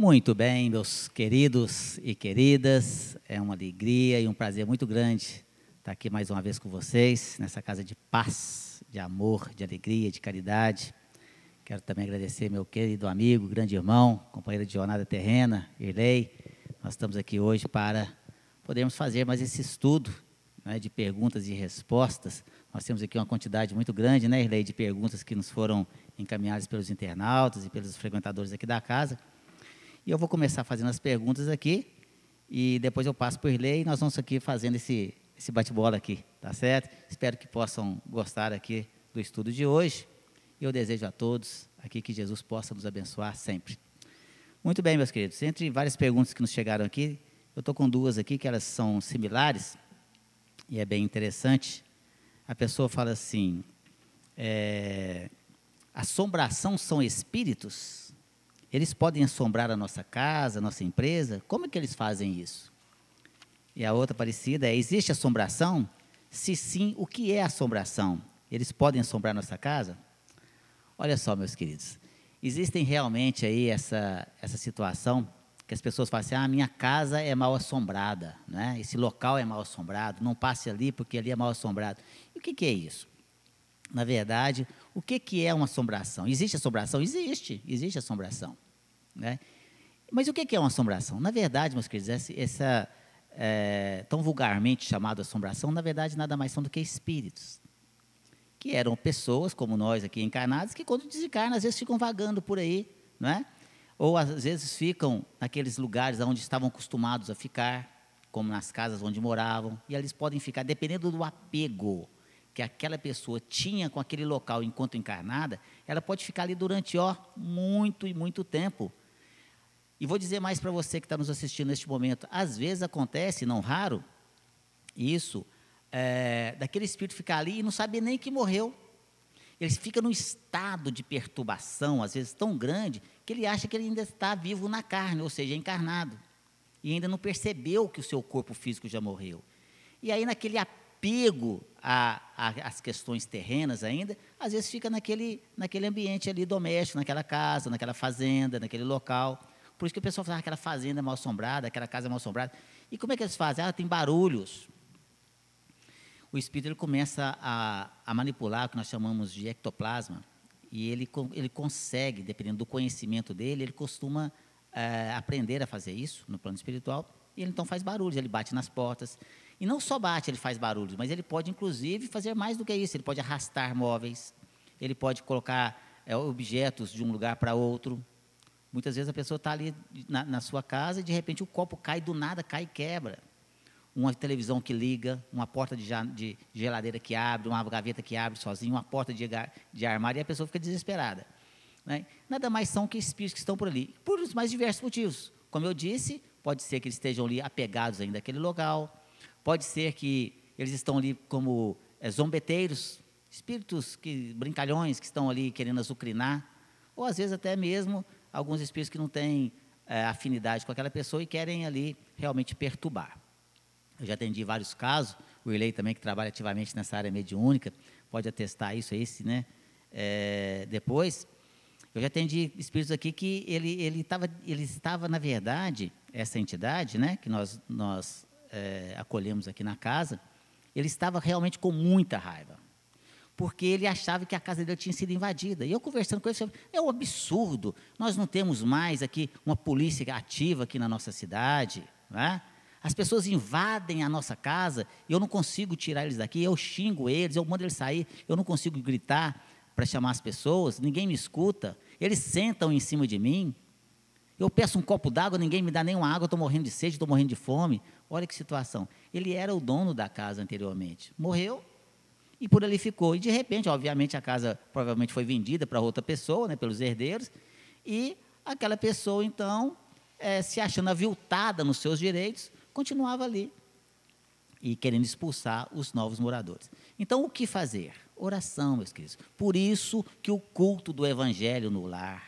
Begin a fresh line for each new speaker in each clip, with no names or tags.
Muito bem, meus queridos e queridas, é uma alegria e um prazer muito grande estar aqui mais uma vez com vocês, nessa casa de paz, de amor, de alegria, de caridade. Quero também agradecer meu querido amigo, grande irmão, companheiro de jornada terrena, Irley. Nós estamos aqui hoje para podermos fazer mais esse estudo, né, de perguntas e respostas. Nós temos aqui uma quantidade muito grande, né, Irley, de perguntas que nos foram encaminhadas pelos internautas e pelos frequentadores aqui da casa. E eu vou começar fazendo as perguntas aqui, e depois eu passo para o Irley, e nós vamos aqui fazendo esse bate-bola aqui, tá certo? Espero que possam gostar aqui do estudo de hoje, e eu desejo a todos aqui que Jesus possa nos abençoar sempre. Muito bem, meus queridos, entre várias perguntas que nos chegaram aqui, eu estou com duas aqui, que elas são similares, e é bem interessante. A pessoa fala assim, assombração são espíritos? Eles podem assombrar a nossa casa, a nossa empresa? Como é que eles fazem isso? E a outra parecida é, existe assombração? Se sim, o que é assombração? Eles podem assombrar a nossa casa? Olha só, meus queridos, existem realmente aí essa situação que as pessoas falam assim, minha casa é mal assombrada, né? Esse local é mal assombrado, não passe ali porque ali é mal assombrado. E o que é isso? Na verdade, o que é uma assombração? Existe assombração? Existe assombração, né? Mas o que é uma assombração? Na verdade, meus queridos, essa tão vulgarmente chamada assombração, na verdade, nada mais são do que espíritos, que eram pessoas como nós aqui encarnados, que quando desencarnam, às vezes ficam vagando por aí, não é? Ou às vezes ficam naqueles lugares onde estavam acostumados a ficar, como nas casas onde moravam, e eles podem ficar, dependendo do apego que aquela pessoa tinha com aquele local enquanto encarnada, ela pode ficar ali durante muito e muito tempo. E vou dizer mais para você que está nos assistindo neste momento, às vezes acontece, não raro, isso, daquele espírito ficar ali e não saber nem que morreu. Ele fica num estado de perturbação, às vezes tão grande, que ele acha que ele ainda está vivo na carne, ou seja, encarnado, e ainda não percebeu que o seu corpo físico já morreu. E aí, naquele apego às questões terrenas ainda, às vezes fica naquele ambiente ali doméstico, naquela casa, naquela fazenda, naquele local. Por isso que o pessoal fala, aquela fazenda é mal assombrada, aquela casa é mal assombrada. E como é que eles fazem? Tem barulhos. O espírito ele começa a manipular o que nós chamamos de ectoplasma, e ele consegue, dependendo do conhecimento dele, ele costuma aprender a fazer isso no plano espiritual, e ele então faz barulhos, ele bate nas portas. E não só bate, ele faz barulhos, mas ele pode, inclusive, fazer mais do que isso. Ele pode arrastar móveis, ele pode colocar objetos de um lugar para outro. Muitas vezes a pessoa está ali na sua casa e, de repente, o copo cai do nada, cai e quebra. Uma televisão que liga, uma porta de geladeira que abre, uma gaveta que abre sozinho, uma porta de armário, e a pessoa fica desesperada, né? Nada mais são que espíritos que estão por ali, por os mais diversos motivos. Como eu disse, pode ser que eles estejam ali apegados ainda àquele local, pode ser que eles estão ali como zombeteiros, espíritos brincalhões que estão ali querendo azucrinar, ou às vezes até mesmo alguns espíritos que não têm afinidade com aquela pessoa e querem ali realmente perturbar. Eu já atendi vários casos, o Irley também, que trabalha ativamente nessa área mediúnica, pode atestar isso aí, né? Depois, eu já atendi espíritos aqui que ele estava, na verdade, essa entidade, né, que nós acolhemos aqui na casa, ele estava realmente com muita raiva, porque ele achava que a casa dele tinha sido invadida. E eu conversando com ele, é um absurdo, nós não temos mais aqui uma polícia ativa aqui na nossa cidade, né? As pessoas invadem a nossa casa e eu não consigo tirar eles daqui, eu xingo eles, eu mando eles sair, eu não consigo gritar para chamar as pessoas, ninguém me escuta, eles sentam em cima de mim, eu peço um copo d'água, ninguém me dá nenhuma água, estou morrendo de sede, estou morrendo de fome. Olha que situação. Ele era o dono da casa anteriormente, morreu e por ali ficou. E de repente, obviamente, a casa provavelmente foi vendida para outra pessoa, né, pelos herdeiros, e aquela pessoa, então, se achando aviltada nos seus direitos, continuava ali e querendo expulsar os novos moradores. Então, o que fazer? Oração, meus queridos. Por isso que o culto do Evangelho no lar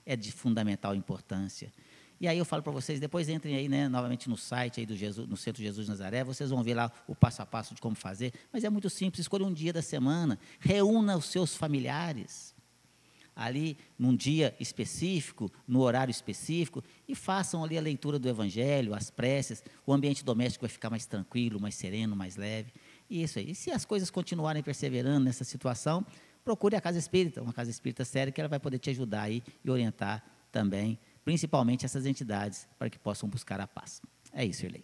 é de fundamental importância. E aí eu falo para vocês, depois entrem aí, né, novamente no site aí no Centro Jesus de Nazaré, vocês vão ver lá o passo a passo de como fazer, mas é muito simples, escolha um dia da semana, reúna os seus familiares, ali num dia específico, no horário específico, e façam ali a leitura do Evangelho, as preces, o ambiente doméstico vai ficar mais tranquilo, mais sereno, mais leve. E isso aí. E se as coisas continuarem perseverando nessa situação, procure a Casa Espírita, uma Casa Espírita séria, que ela vai poder te ajudar aí e orientar também, principalmente essas entidades, para que possam buscar a paz. É isso, Irlei.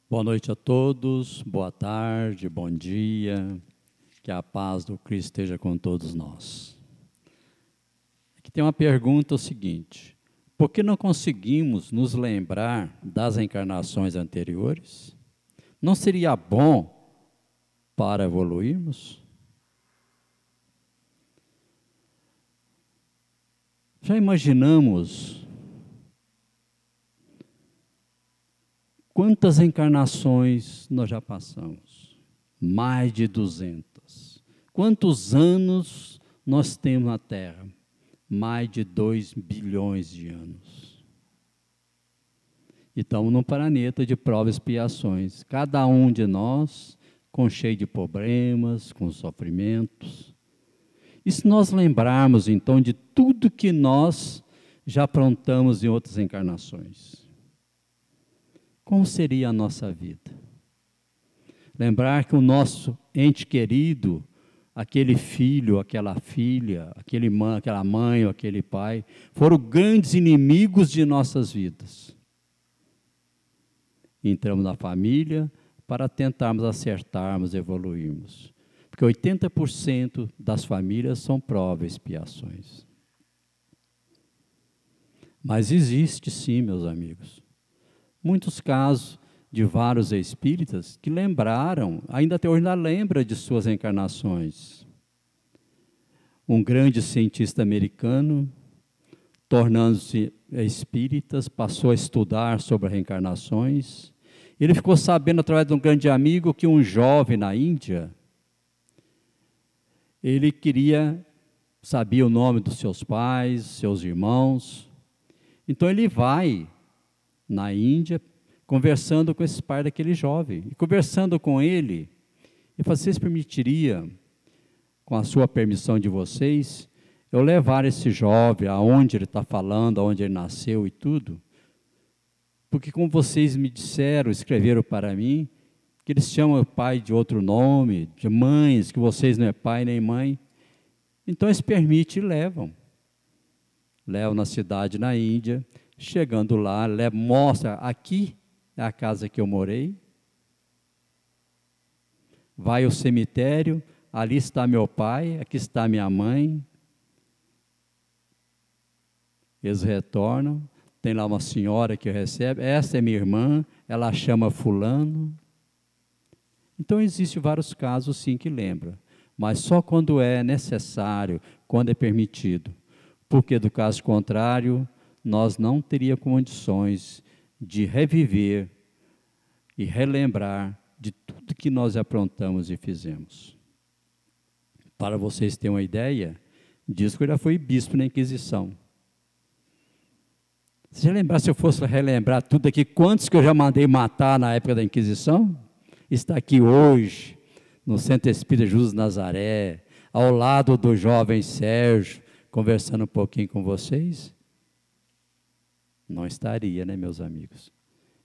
Boa noite a todos, boa tarde, bom dia, que a paz do Cristo esteja com todos nós. Aqui tem uma pergunta, o seguinte: por que não conseguimos nos lembrar das encarnações anteriores? Não seria bom para evoluirmos? Já imaginamos quantas encarnações nós já passamos? Mais de 200. Quantos anos nós temos na Terra? Mais de 2 bilhões de anos. E estamos num planeta de provas e expiações. Cada um de nós com cheio de problemas, com sofrimentos. E se nós lembrarmos, então, de tudo que nós já aprontamos em outras encarnações? Como seria a nossa vida? Lembrar que o nosso ente querido, aquele filho, aquela filha, aquela mãe ou aquele pai, foram grandes inimigos de nossas vidas. Entramos na família para tentarmos acertarmos, evoluirmos. Porque 80% das famílias são provas e expiações. Mas existe sim, meus amigos, muitos casos de vários espíritas que lembraram, ainda até hoje ainda lembra de suas encarnações. Um grande cientista americano, tornando-se espírita, passou a estudar sobre reencarnações. Ele ficou sabendo, através de um grande amigo, que um jovem na Índia, ele sabia o nome dos seus pais, seus irmãos. Então ele vai na Índia, conversando com esse pai daquele jovem. E conversando com ele, ele falou: vocês permitiriam, com a sua permissão de vocês, eu levar esse jovem aonde ele está falando, aonde ele nasceu e tudo? Porque como vocês me disseram, escreveram para mim, que eles chamam o pai de outro nome, de mães, que vocês não é pai nem mãe. Então eles permitem e levam. Levam na cidade, na Índia. Chegando lá, mostra: aqui é a casa que eu morei. Vai ao cemitério, ali está meu pai, aqui está minha mãe. Eles retornam, tem lá uma senhora que recebe: essa é minha irmã, ela chama fulano. Então existem vários casos sim que lembra, mas só quando é necessário, quando é permitido. Porque do caso contrário, nós não teríamos condições de reviver e relembrar de tudo que nós aprontamos e fizemos. Para vocês terem uma ideia, diz que eu já fui bispo na Inquisição. Você já lembrar, se eu fosse relembrar tudo aqui, quantos que eu já mandei matar na época da Inquisição? Está aqui hoje, no Centro Espírita Jesus Nazaré, ao lado do jovem Sérgio, conversando um pouquinho com vocês? Não estaria, né, meus amigos?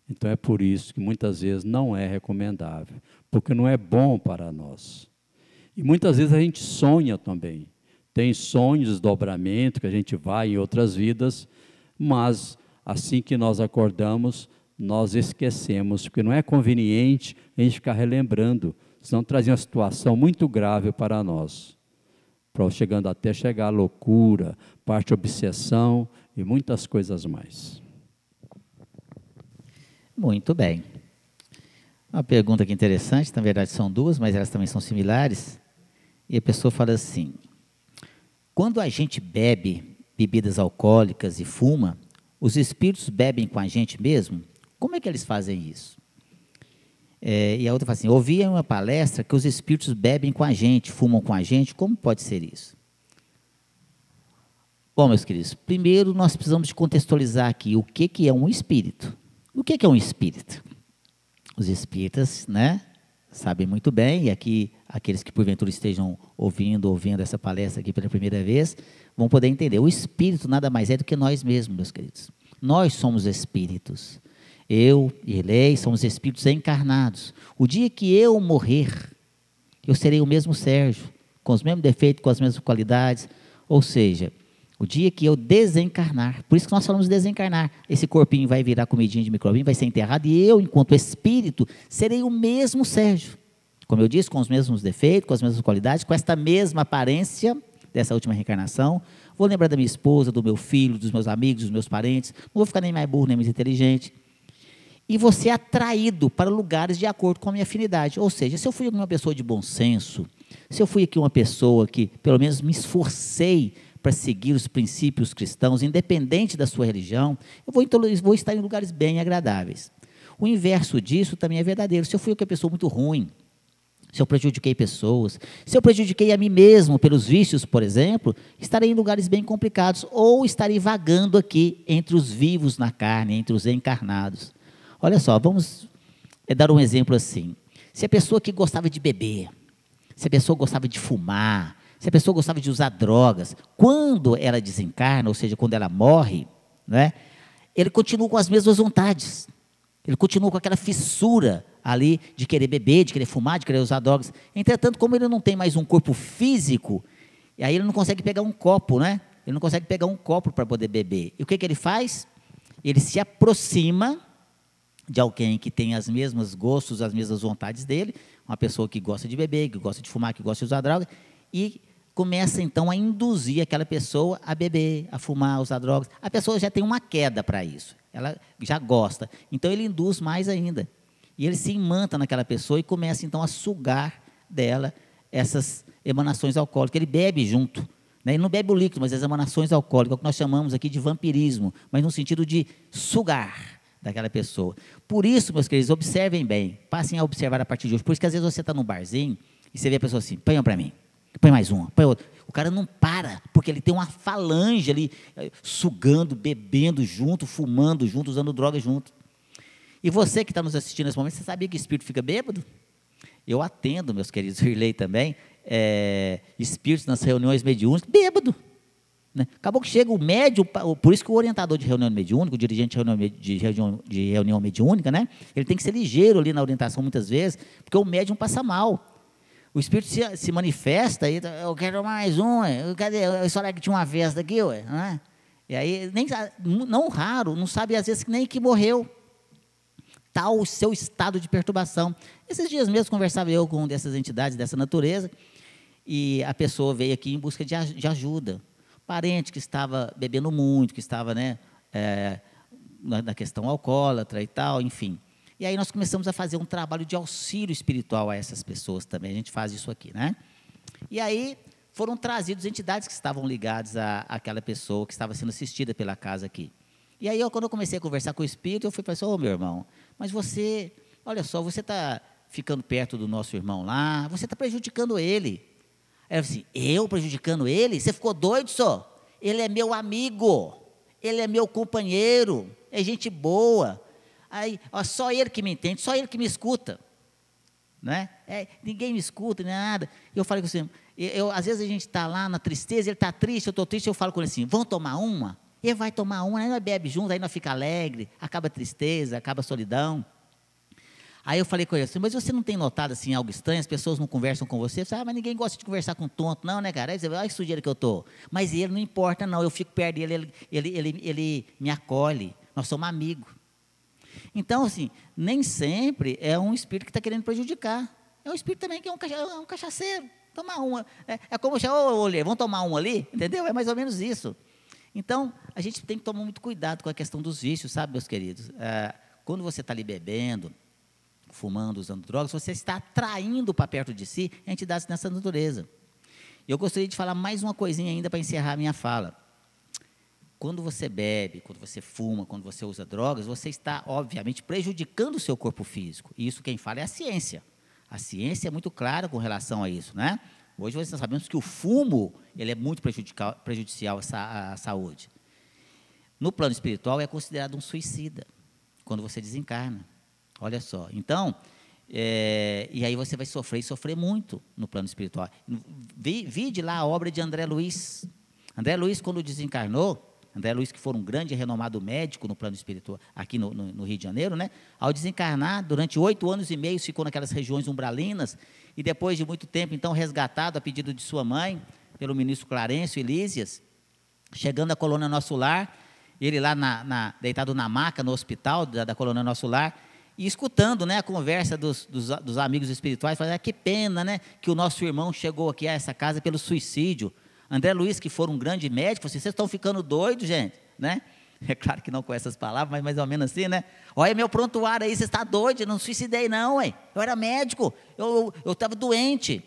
Então é por isso que muitas vezes não é recomendável, porque não é bom para nós. E muitas vezes a gente sonha também. Tem sonhos, desdobramento, que a gente vai em outras vidas, mas assim que nós acordamos, nós esquecemos, porque não é conveniente a gente ficar relembrando, senão trazia uma situação muito grave para nós, chegando até chegar à loucura, parte obsessão e muitas coisas mais.
Muito bem. Uma pergunta aqui interessante, na verdade são duas, mas elas também são similares. E a pessoa fala assim: quando a gente bebe bebidas alcoólicas e fuma, os espíritos bebem com a gente mesmo? Como é que eles fazem isso? E a outra fala assim: ouvi em uma palestra que os espíritos bebem com a gente, fumam com a gente, como pode ser isso? Bom, meus queridos, primeiro nós precisamos de contextualizar aqui o que é um espírito. O que é um espírito? Os espíritas, né, sabem muito bem, e aqui aqueles que porventura estejam ouvindo essa palestra aqui pela primeira vez, vão poder entender. O espírito nada mais é do que nós mesmos, meus queridos. Nós somos espíritos. Eu e Elei somos espíritos encarnados. O dia que eu morrer, eu serei o mesmo Sérgio, com os mesmos defeitos, com as mesmas qualidades. Ou seja, o dia que eu desencarnar, por isso que nós falamos desencarnar, esse corpinho vai virar comidinha de microbinho, vai ser enterrado, e eu, enquanto espírito, serei o mesmo Sérgio. Como eu disse, com os mesmos defeitos, com as mesmas qualidades, com esta mesma aparência dessa última reencarnação. Vou lembrar da minha esposa, do meu filho, dos meus amigos, dos meus parentes. Não vou ficar nem mais burro, nem mais inteligente. E vou ser atraído para lugares de acordo com a minha afinidade. Ou seja, se eu fui uma pessoa de bom senso, se eu fui aqui uma pessoa que, pelo menos, me esforcei para seguir os princípios cristãos, independente da sua religião, eu vou estar em lugares bem agradáveis. O inverso disso também é verdadeiro. Se eu fui uma pessoa muito ruim, se eu prejudiquei pessoas, se eu prejudiquei a mim mesmo pelos vícios, por exemplo, estarei em lugares bem complicados, ou estarei vagando aqui entre os vivos na carne, entre os encarnados. Olha só, vamos dar um exemplo assim. Se a pessoa que gostava de beber, se a pessoa gostava de fumar, se a pessoa gostava de usar drogas, quando ela desencarna, ou seja, quando ela morre, né, ele continua com as mesmas vontades. Ele continua com aquela fissura ali de querer beber, de querer fumar, de querer usar drogas. Entretanto, como ele não tem mais um corpo físico, e aí ele não consegue pegar um copo, né? Ele não consegue pegar um copo para poder beber. E o que ele faz? Ele se aproxima de alguém que tem os mesmos gostos, as mesmas vontades dele, uma pessoa que gosta de beber, que gosta de fumar, que gosta de usar droga, e começa então a induzir aquela pessoa a beber, a fumar, a usar drogas. A pessoa já tem uma queda para isso, ela já gosta, então ele induz mais ainda. E ele se imanta naquela pessoa e começa então a sugar dela essas emanações alcoólicas. Ele bebe junto, né? Ele não bebe o líquido, mas as emanações alcoólicas, é o que nós chamamos aqui de vampirismo, mas no sentido de sugar daquela pessoa. Por isso, meus queridos, observem bem, passem a observar a partir de hoje. Por isso que às vezes você está num barzinho e você vê a pessoa assim, põe uma para mim, põe mais uma, põe outra. O cara não para, porque ele tem uma falange ali, sugando, bebendo junto, fumando junto, usando droga junto. E você que está nos assistindo nesse momento, você sabia que espírito fica bêbado? Eu atendo, meus queridos, o Irlei também, espíritos nas reuniões mediúnicas, bêbado. Né? Acabou que chega o médium, por isso que o orientador de reunião mediúnica, o dirigente de reunião mediúnica, né? Ele tem que ser ligeiro ali na orientação muitas vezes, porque o médium passa mal. O espírito se manifesta, e eu quero mais um, cadê? Eu só que tinha uma festa aqui, ué, não é? E aí, não raro, não sabe às vezes nem que morreu. Tal o seu estado de perturbação. Esses dias mesmo conversava eu com dessas entidades dessa natureza, e a pessoa veio aqui em busca de ajuda. Parente que estava bebendo muito, que estava, né, na questão alcoólatra e tal, enfim. E aí nós começamos a fazer um trabalho de auxílio espiritual a essas pessoas também. A gente faz isso aqui, né? E aí foram trazidos entidades que estavam ligadas àquela pessoa que estava sendo assistida pela casa aqui. E aí, quando eu comecei a conversar com o espírito, eu fui falar assim, ô meu irmão, mas você, olha só, você está ficando perto do nosso irmão lá, você está prejudicando ele. Aí eu falei assim, eu prejudicando ele? Você ficou doido, só? Ele é meu amigo, ele é meu companheiro, é gente boa. Aí, ó, só ele que me entende, só ele que me escuta. Né? Ninguém me escuta, nem nada. Eu falei com você, às vezes a gente está lá na tristeza, ele está triste, eu estou triste, eu falo com ele assim, vamos tomar uma? Ele vai tomar uma, aí nós bebe junto, aí nós fica alegre, acaba a tristeza, acaba a solidão. Aí eu falei com ele assim, mas você não tem notado assim algo estranho, as pessoas não conversam com você? Você mas ninguém gosta de conversar com tonto, não, né, cara? Aí você vai, olha que sujeira que eu estou. Mas ele não importa, não, eu fico perto dele, ele me acolhe, nós somos amigos. Então, assim, nem sempre é um espírito que está querendo prejudicar. É um espírito também que é um cachaceiro. Tomar uma. É como chamar, vamos tomar um ali, entendeu? É mais ou menos isso. Então, a gente tem que tomar muito cuidado com a questão dos vícios, sabe, meus queridos? Quando você está ali bebendo, fumando, usando drogas, você está atraindo para perto de si entidades dessa natureza. Eu gostaria de falar mais uma coisinha ainda para encerrar a minha fala. Quando você bebe, quando você fuma, quando você usa drogas, você está, obviamente, prejudicando o seu corpo físico. E isso quem fala é a ciência. A ciência é muito clara com relação a isso, né? Hoje nós sabemos que o fumo ele é muito prejudicial à saúde. No plano espiritual é considerado um suicida, quando você desencarna. Olha só. Então, E aí você vai sofrer, e sofrer muito no plano espiritual. Vide lá a obra de André Luiz. André Luiz, quando desencarnou, André Luiz, que foi um grande e renomado médico no plano espiritual, aqui no Rio de Janeiro, né? Ao desencarnar, durante 8 anos e meio, ficou naquelas regiões umbralinas, e depois de muito tempo, então, resgatado a pedido de sua mãe, pelo ministro Clarencio e Lísias, chegando à colônia Nosso Lar, ele lá deitado na maca, no hospital da colônia Nosso Lar, e escutando, né, a conversa dos amigos espirituais, falando, que pena, né, que o nosso irmão chegou aqui a essa casa pelo suicídio. André Luiz, que for um grande médico, vocês estão ficando doidos, gente, né? É claro que não com essas palavras, mas mais ou menos assim, né? Olha meu prontuário aí, você está doido, eu não suicidei não, ué. Eu era médico, eu estava doente.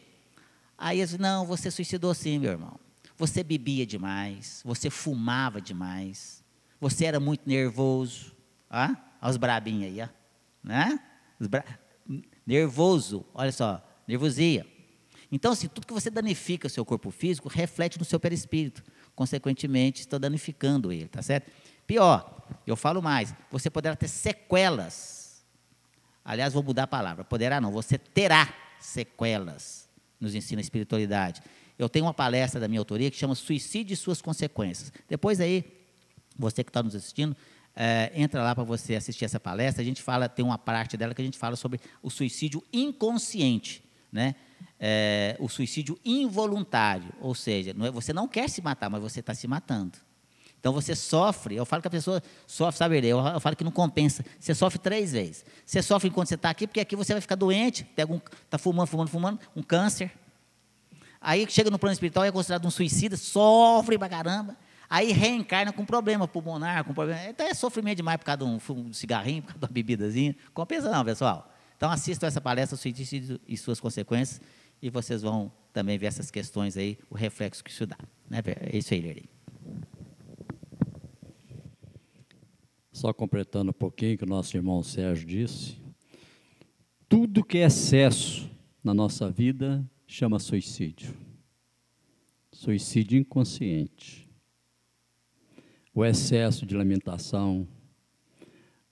Aí eles, não, você suicidou sim, meu irmão. Você bebia demais, você fumava demais, você era muito nervoso. Olha os brabinhos aí, ó. Né? Nervoso, olha só, nervosia. Então, assim, tudo que você danifica o seu corpo físico, reflete no seu perispírito. Consequentemente, está danificando ele, tá certo? Pior, eu falo mais, você poderá ter sequelas. Aliás, vou mudar a palavra, poderá não, você terá sequelas, nos ensina a espiritualidade. Eu tenho uma palestra da minha autoria que chama Suicídio e Suas Consequências. Depois aí, você que está nos assistindo, entra lá para você assistir essa palestra, a gente fala, tem uma parte dela que a gente fala sobre o suicídio inconsciente, né? O suicídio involuntário, ou seja, você não quer se matar, mas você está se matando. Então você sofre, eu falo que a pessoa sofre, sabe, eu falo que não compensa, você sofre 3 vezes. Você sofre enquanto você está aqui, porque aqui você vai ficar doente, está fumando, um câncer. Aí chega no plano espiritual e é considerado um suicida, sofre pra caramba. Aí reencarna com problema pulmonar, com problema. Então é sofrimento demais por causa de um cigarrinho, por causa de uma bebidazinha. Compensa não, pessoal. Então assistam essa palestra, Suicídio e Suas Consequências, e vocês vão também ver essas questões aí, o reflexo que isso dá. Né? É isso aí, Lerei.
Só completando um pouquinho o que o nosso irmão Sérgio disse, tudo que é excesso na nossa vida chama suicídio. Suicídio inconsciente. O excesso de alimentação,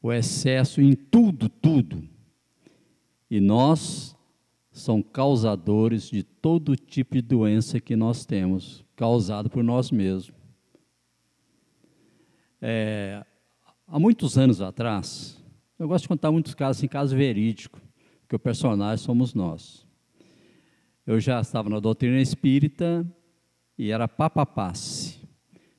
o excesso em tudo. E nós somos causadores de todo tipo de doença que nós temos, causado por nós mesmos. Há muitos anos atrás, eu gosto de contar muitos casos, assim, casos verídicos, porque o personagem somos nós. Eu já estava na doutrina espírita e era papapasse.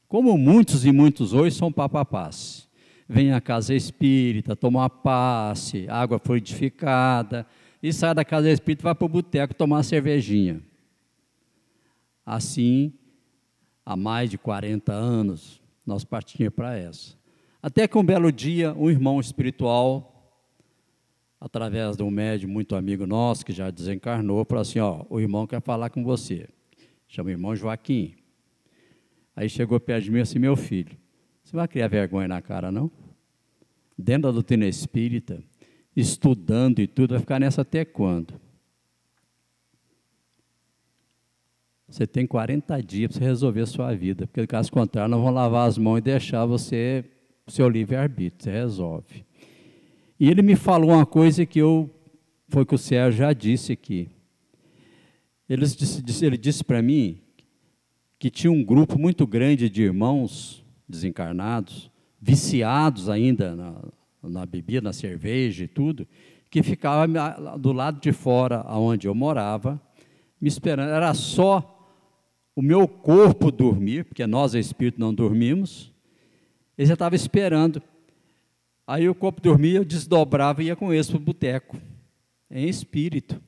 Como muitos e muitos hoje são papapasse. Vem à casa espírita, toma uma passe, água fluidificada, e sai da casa espírita e vai para o boteco tomar uma cervejinha. Assim, há mais de 40 anos, nós partimos para essa. Até que um belo dia, um irmão espiritual, através de um médium muito amigo nosso, que já desencarnou, falou assim, o irmão quer falar com você. Chama o irmão Joaquim. Aí chegou perto de mim assim, meu filho, você vai criar vergonha na cara, não? Dentro da doutrina espírita, estudando e tudo, vai ficar nessa até quando? Você tem 40 dias para você resolver a sua vida, porque, caso contrário, nós vamos lavar as mãos e deixar você, o seu livre-arbítrio, você resolve. E ele me falou uma coisa que foi o que o Sérgio já disse aqui. Ele disse para mim que tinha um grupo muito grande de irmãos desencarnados, viciados ainda na bebida, na cerveja e tudo, que ficava do lado de fora, onde eu morava, me esperando. Era só o meu corpo dormir, porque nós, espírito, não dormimos, ele já estava esperando. Aí o corpo dormia, eu desdobrava e ia com eles para o boteco, em espírito.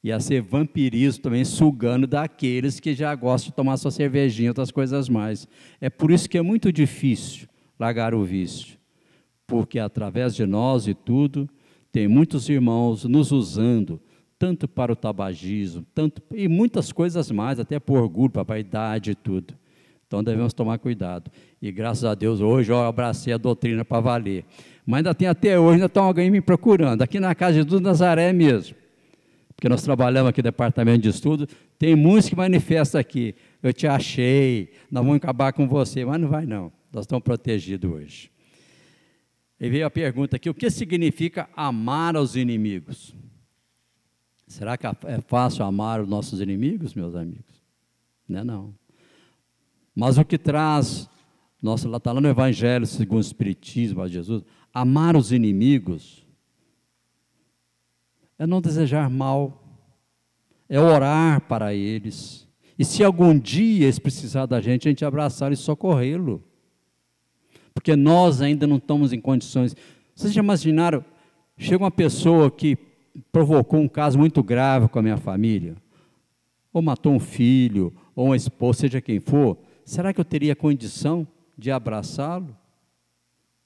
Ia ser vampirismo também, sugando daqueles que já gostam de tomar sua cervejinha, outras coisas mais. É por isso que é muito difícil largar o vício, porque através de nós e tudo, tem muitos irmãos nos usando, tanto para o tabagismo, e muitas coisas mais, até por orgulho, para a vaidade e tudo. Então devemos tomar cuidado. E graças a Deus, hoje eu abracei a doutrina para valer. Mas ainda tem até hoje, ainda está alguém me procurando, aqui na Casa de Jesus Nazaré mesmo. Porque nós trabalhamos aqui no departamento de estudo, tem muitos que manifestam aqui, eu te achei, nós vamos acabar com você, mas não vai não, nós estamos protegidos hoje. E veio a pergunta aqui, o que significa amar aos inimigos? Será que é fácil amar os nossos inimigos, meus amigos? Não é não. Mas o que traz, nossa, lá está lá no Evangelho segundo o Espiritismo, a Jesus, amar os inimigos é não desejar mal, é orar para eles, e se algum dia eles precisar da gente, a gente abraçar e socorrê-lo, porque nós ainda não estamos em condições. Vocês já imaginaram, chega uma pessoa que provocou um caso muito grave com a minha família, ou matou um filho, ou uma esposa, seja quem for, será que eu teria condição de abraçá-lo?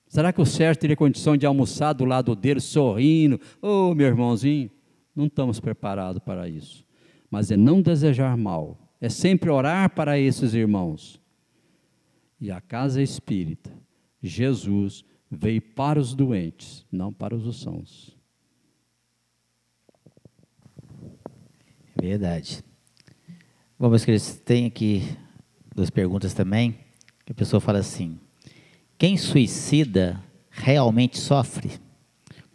Será que o Sérgio teria condição de almoçar do lado dele, sorrindo? Ô, meu irmãozinho, não estamos preparados para isso. Mas é não desejar mal, é sempre orar para esses irmãos. E a casa espírita, Jesus veio para os doentes, não para os sãos.
Verdade. Bom, meus queridos, tem aqui 2 perguntas também, que a pessoa fala assim: quem suicida realmente sofre?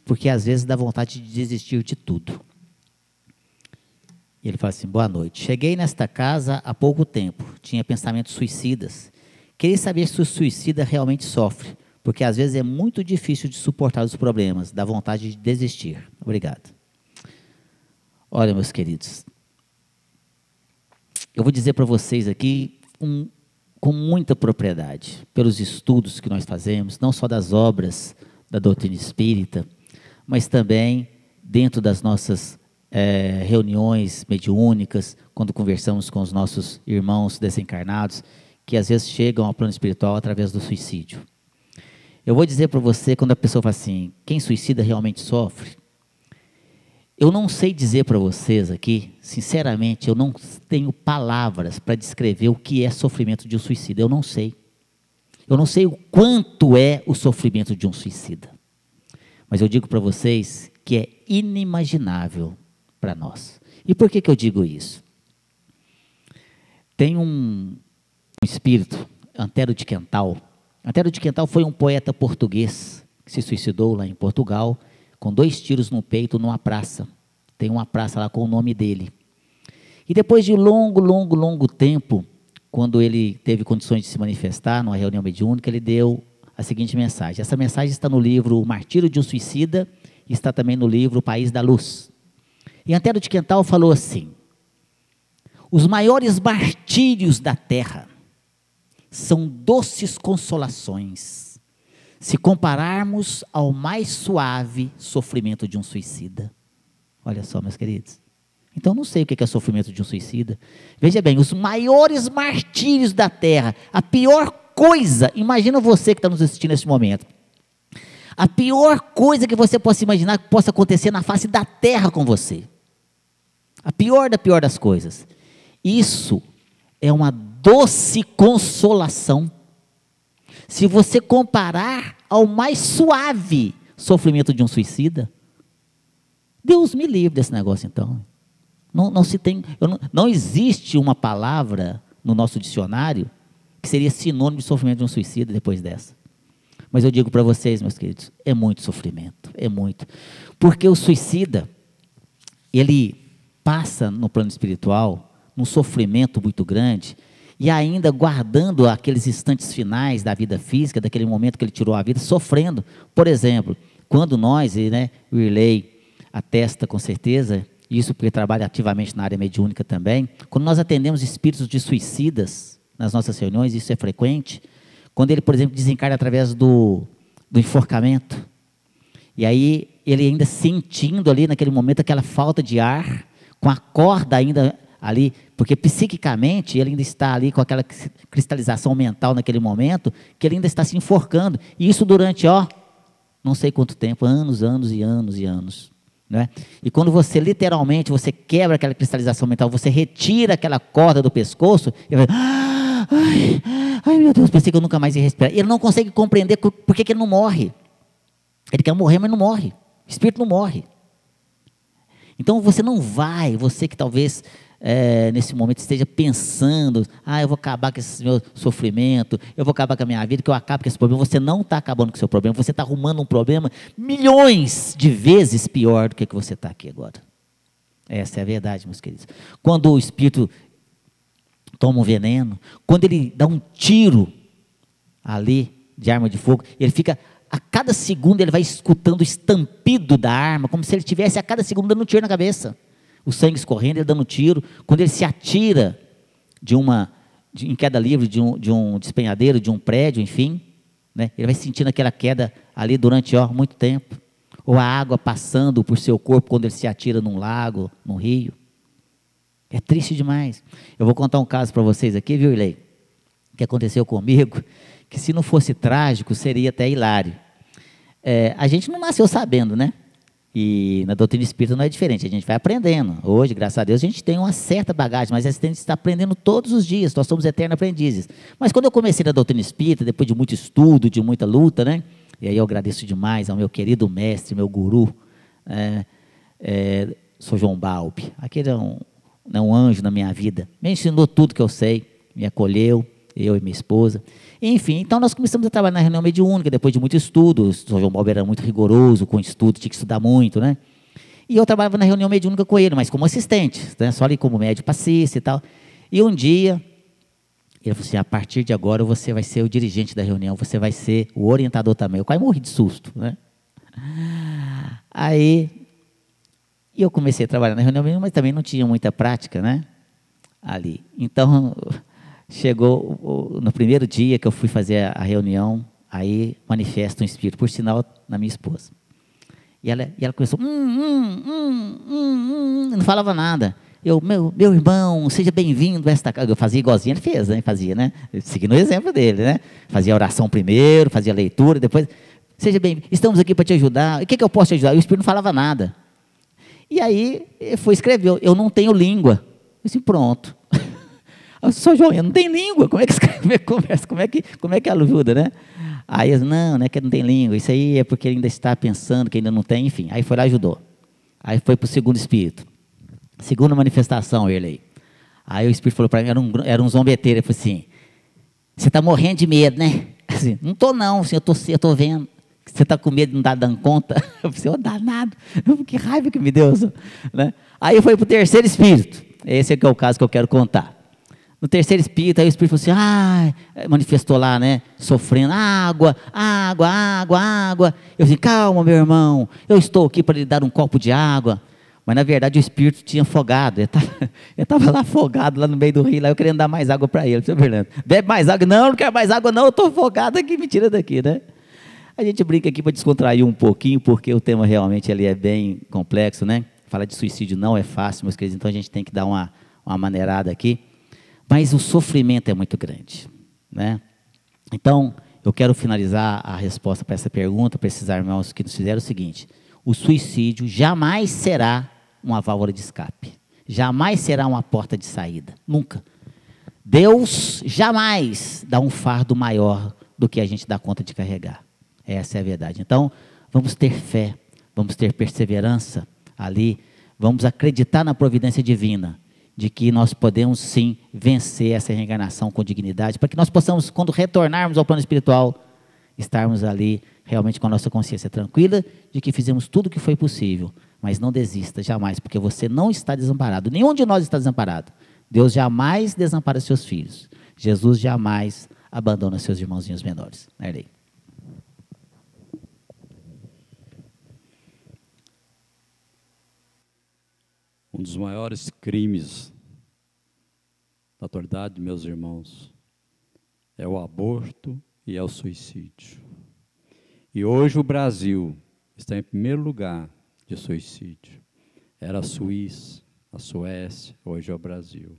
Porque às vezes dá vontade de desistir de tudo. E ele fala assim: boa noite, cheguei nesta casa há pouco tempo, tinha pensamentos suicidas. Queria saber se o suicida realmente sofre, porque às vezes é muito difícil de suportar os problemas, dá vontade de desistir. Obrigado. Olha, meus queridos, eu vou dizer para vocês aqui com muita propriedade, pelos estudos que nós fazemos, não só das obras da doutrina espírita, mas também dentro das nossas reuniões mediúnicas, quando conversamos com os nossos irmãos desencarnados, que às vezes chegam ao plano espiritual através do suicídio. Eu vou dizer para você, quando a pessoa fala assim, quem suicida realmente sofre? Eu não sei dizer para vocês aqui, sinceramente, eu não tenho palavras para descrever o que é sofrimento de um suicida, eu não sei. Eu não sei o quanto é o sofrimento de um suicida. Mas eu digo para vocês que é inimaginável para nós. E por que eu digo isso? Tem um espírito, Antero de Quental. Antero de Quental foi um poeta português que se suicidou lá em Portugal, com 2 tiros no peito numa praça. Tem uma praça lá com o nome dele. E depois de longo tempo, quando ele teve condições de se manifestar numa reunião mediúnica, ele deu a seguinte mensagem. Essa mensagem está no livro O Martírio de um Suicida e está também no livro O País da Luz. E Antero de Quental falou assim: os maiores martírios da terra são doces consolações, se compararmos ao mais suave sofrimento de um suicida. Olha só, meus queridos. Então, não sei o que é o sofrimento de um suicida. Veja bem, os maiores martírios da terra, a pior coisa, imagina você que está nos assistindo nesse momento, a pior coisa que você possa imaginar que possa acontecer na face da terra com você, a pior da pior das coisas, isso é uma doce consolação, se você comparar ao mais suave sofrimento de um suicida. Deus me livre desse negócio, então. Não existe uma palavra no nosso dicionário que seria sinônimo de sofrimento de um suicida depois dessa. Mas eu digo para vocês, meus queridos, é muito sofrimento, é muito. Porque o suicida, ele passa no plano espiritual, num sofrimento muito grande, e ainda guardando aqueles instantes finais da vida física, daquele momento que ele tirou a vida, sofrendo. Por exemplo, quando nós, o Irley atesta com certeza, isso porque trabalha ativamente na área mediúnica também, quando nós atendemos espíritos de suicidas nas nossas reuniões, isso é frequente, quando ele, por exemplo, desencarna através do enforcamento, e aí ele ainda sentindo ali naquele momento aquela falta de ar, com a corda ainda ali, porque psiquicamente ele ainda está ali com aquela cristalização mental naquele momento, que ele ainda está se enforcando, e isso durante, não sei quanto tempo, anos e anos. Né? E quando você literalmente, você quebra aquela cristalização mental, você retira aquela corda do pescoço, e vai, ai meu Deus, pensei que eu nunca mais ia respirar. Ele não consegue compreender por que ele não morre. Ele quer morrer, mas não morre. O espírito não morre. Então você não vai, você que talvez nesse momento, esteja pensando, eu vou acabar com esse meu sofrimento, eu vou acabar com a minha vida, que eu acabo com esse problema. Você não está acabando com o seu problema, você está arrumando um problema milhões de vezes pior do que você está aqui agora. Essa é a verdade, meus queridos. Quando o espírito toma um veneno, quando ele dá um tiro ali de arma de fogo, ele fica, a cada segundo ele vai escutando o estampido da arma, como se ele estivesse a cada segundo dando um tiro na cabeça. O sangue escorrendo, ele dando tiro. Quando ele se atira em queda livre de um despenhadeiro, de um prédio, enfim, né, ele vai sentindo aquela queda ali durante muito tempo. Ou a água passando por seu corpo quando ele se atira num lago, num rio. É triste demais. Eu vou contar um caso para vocês aqui, viu, Ilei? Que aconteceu comigo, que se não fosse trágico, seria até hilário. A gente não nasceu sabendo, né? E na doutrina espírita não é diferente, a gente vai aprendendo. Hoje, graças a Deus, a gente tem uma certa bagagem, mas a gente está aprendendo todos os dias, nós somos eternos aprendizes. Mas quando eu comecei na doutrina espírita, depois de muito estudo, de muita luta, né? E aí eu agradeço demais ao meu querido mestre, meu guru, Sr. João Balbi. Aquele é um anjo na minha vida, me ensinou tudo que eu sei, me acolheu, eu e minha esposa. Enfim, então nós começamos a trabalhar na reunião mediúnica, depois de muito estudo. O Sr. João Balbi era muito rigoroso com o estudo, tinha que estudar muito, né? E eu trabalhava na reunião mediúnica com ele, mas como assistente, né? Só ali como médio passista e tal. E um dia, ele falou assim, a partir de agora você vai ser o dirigente da reunião, você vai ser o orientador também. Eu quase morri de susto, né? Aí, eu comecei a trabalhar na reunião mediúnica, mas também não tinha muita prática, né? Ali. Então, chegou no primeiro dia que eu fui fazer a reunião, aí manifesta um espírito, por sinal, na minha esposa. E ela começou, não falava nada. Meu irmão, seja bem-vindo a esta casa. Eu fazia igualzinho ele fez, né? Fazia, né? Seguindo o exemplo dele, né? Fazia a oração primeiro, fazia a leitura, depois, seja bem-vindo, estamos aqui para te ajudar. O que eu posso te ajudar? E o espírito não falava nada. E aí, ele foi escrever, eu não tenho língua. Eu disse, pronto. Eu disse, Sr. João, eu não tenho língua, como é que escreve, conversa, como é que ela ajuda, né? Aí eu disse, não é que não tem língua, isso aí é porque ele ainda está pensando que ainda não tem, enfim. Aí foi lá e ajudou. Aí foi para o segundo espírito. Segunda manifestação, ele aí. Aí o espírito falou para mim, era um zombeteiro, ele falou assim, você está morrendo de medo, né? Assim, não estou não, assim, eu estou vendo. Você está com medo de não estar dando conta? Eu falei, danado, que raiva que me deu. Né? Aí foi para o terceiro espírito. Esse é que é o caso que eu quero contar. No terceiro espírito, aí o espírito falou assim, manifestou lá, né, sofrendo, água. Eu disse, calma, meu irmão, eu estou aqui para lhe dar um copo de água. Mas, na verdade, o espírito tinha afogado. Ele estava lá afogado, lá no meio do rio, lá eu querendo dar mais água para ele. Seu Fernando, bebe mais água? Não quero mais água, não, eu estou afogado aqui, me tira daqui, né? A gente brinca aqui para descontrair um pouquinho, porque o tema realmente ele é bem complexo, né? Falar de suicídio não é fácil, meus queridos, então a gente tem que dar uma maneirada aqui. Mas o sofrimento é muito grande, né? Então, eu quero finalizar a resposta para essa pergunta, para esses irmãos que nos fizeram o seguinte: o suicídio jamais será uma válvula de escape, jamais será uma porta de saída, nunca. Deus jamais dá um fardo maior do que a gente dá conta de carregar, essa é a verdade. Então, vamos ter fé, vamos ter perseverança ali, vamos acreditar na providência divina, de que nós podemos sim vencer essa reencarnação com dignidade, para que nós possamos, quando retornarmos ao plano espiritual, estarmos ali realmente com a nossa consciência tranquila, de que fizemos tudo o que foi possível, mas não desista jamais, porque você não está desamparado, nenhum de nós está desamparado. Deus jamais desampara seus filhos, Jesus jamais abandona seus irmãozinhos menores. Erlei.
Um dos maiores crimes da atualidade, meus irmãos, é o aborto e é o suicídio. E hoje o Brasil está em primeiro lugar de suicídio. Era a Suíça, a Suécia, hoje é o Brasil.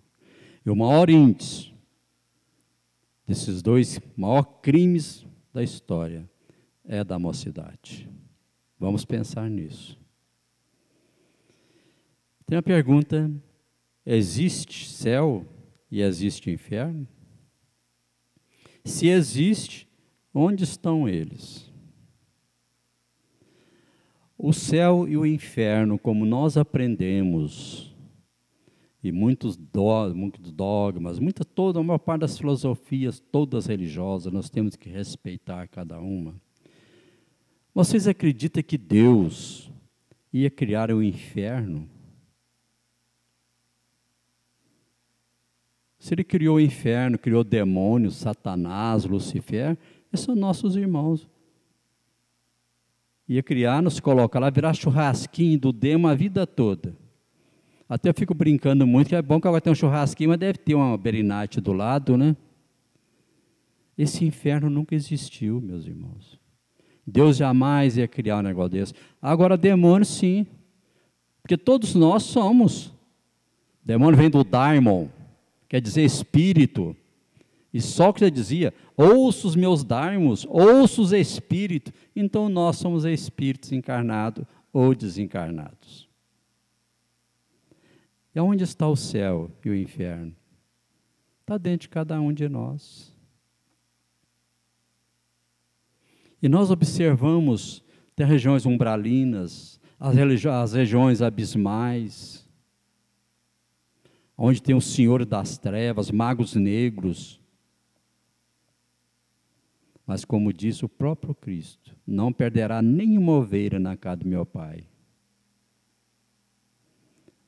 E o maior índice desses dois maiores crimes da história é da mocidade. Vamos pensar nisso. Tem uma pergunta: existe céu e existe inferno? Se existe, onde estão eles? O céu e o inferno, como nós aprendemos e muitos dogmas, toda a maior parte das filosofias, todas religiosas, nós temos que respeitar cada uma. Vocês acreditam que Deus ia criar o inferno? Se Ele criou o inferno, criou demônios, Satanás, Lucifer, esses são nossos irmãos. Ia criar, nos colocar lá, virar churrasquinho do demo a vida toda. Até eu fico brincando muito, que é bom que agora tem um churrasquinho, mas deve ter uma berinate do lado, né? Esse inferno nunca existiu, meus irmãos. Deus jamais ia criar um negócio desse. Agora, demônio, sim. Porque todos nós somos. Demônio vem do daimon, quer dizer espírito. E Sócrates dizia, ouço os meus daimons, ouço os espíritos. Então, nós somos espíritos encarnados ou desencarnados. E onde está o céu e o inferno? Está dentro de cada um de nós. E nós observamos, tem regiões umbralinas, as regiões abismais, onde tem o Senhor das Trevas, magos negros. Mas como disse o próprio Cristo, não perderá nenhuma ovelha na casa do meu Pai.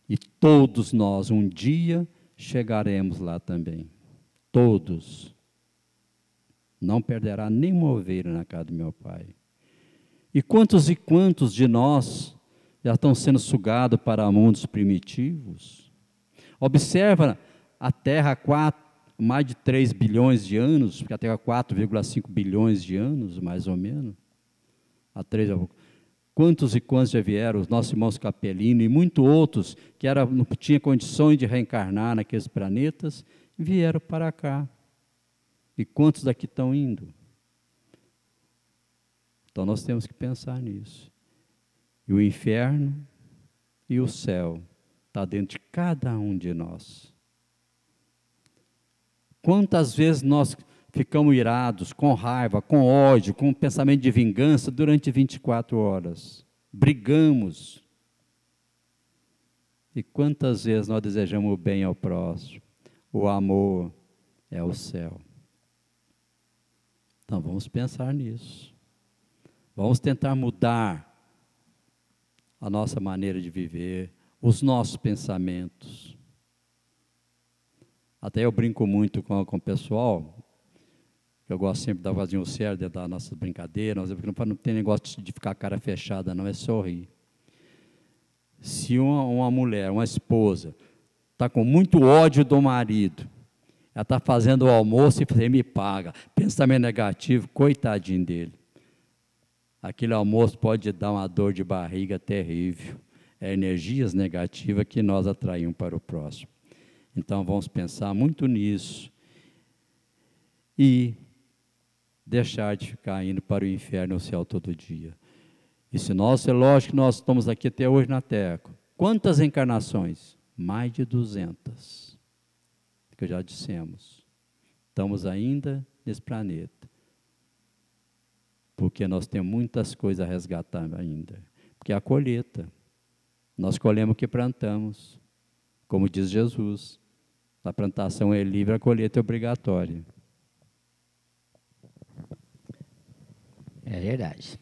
E todos nós, um dia, chegaremos lá também. Todos. Não perderá nenhuma ovelha na casa do meu Pai. E quantos de nós já estão sendo sugados para mundos primitivos? Observa a Terra há mais de 3 bilhões de anos, porque a Terra há 4,5 bilhões de anos, mais ou menos. Quantos já vieram, os nossos irmãos Capelino e muitos outros, que não tinham condições de reencarnar naqueles planetas, vieram para cá. E quantos daqui estão indo? Então nós temos que pensar nisso. E o inferno e o céu está dentro de cada um de nós. Quantas vezes nós ficamos irados, com raiva, com ódio, com pensamento de vingança durante 24 horas? Brigamos. E quantas vezes nós desejamos o bem ao próximo? O amor é o céu. Então vamos pensar nisso. Vamos tentar mudar a nossa maneira de viver, os nossos pensamentos. Até eu brinco muito com o pessoal, que eu gosto sempre de fazer um sério dentro das nossas brincadeiras, porque não tem negócio de ficar a cara fechada, não, é sorrir. Se uma mulher, uma esposa, está com muito ódio do marido, ela está fazendo o almoço e você me paga, pensamento negativo, coitadinho dele. Aquele almoço pode dar uma dor de barriga terrível. É energias negativas que nós atraímos para o próximo. Então, vamos pensar muito nisso e deixar de ficar indo para o inferno e o céu todo dia. E se nós, é lógico que nós estamos aqui até hoje na Terra. Quantas encarnações? Mais de 200, que já dissemos. Estamos ainda nesse planeta. Porque nós temos muitas coisas a resgatar ainda. Porque é a colheita. Nós colhemos o que plantamos. Como diz Jesus, a plantação é livre, a colheita é obrigatória.
É verdade.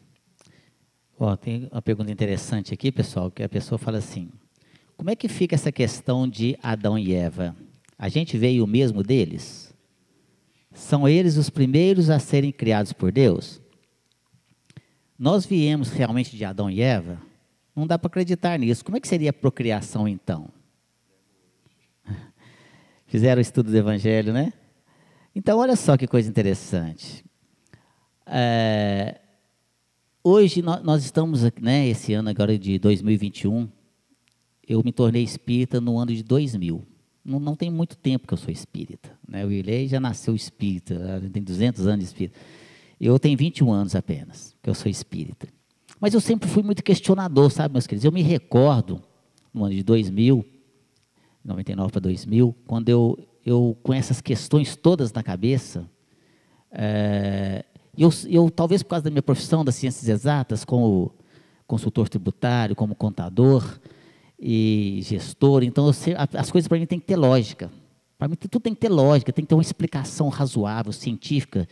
Ó, tem uma pergunta interessante aqui, pessoal, que a pessoa fala assim, como é que fica essa questão de Adão e Eva? A gente veio mesmo deles? São eles os primeiros a serem criados por Deus? Nós viemos realmente de Adão e Eva? Não dá para acreditar nisso. Como é que seria a procriação, então? Fizeram o estudo do Evangelho, né? Então, olha só que coisa interessante. Hoje, nós estamos, né, esse ano agora de 2021, eu me tornei espírita no ano de 2000. Não tem muito tempo que eu sou espírita. Né? O Irley já nasceu espírita, tem 200 anos de espírita. Eu tenho 21 anos apenas, que eu sou espírita. Mas eu sempre fui muito questionador, sabe, meus queridos? Eu me recordo, no ano de 2000, 99 para 2000, quando eu com essas questões todas na cabeça, eu talvez por causa da minha profissão das ciências exatas, como consultor tributário, como contador, e gestor, então as coisas para mim tem que ter lógica. Para mim tudo tem que ter lógica, tem que ter uma explicação razoável, científica,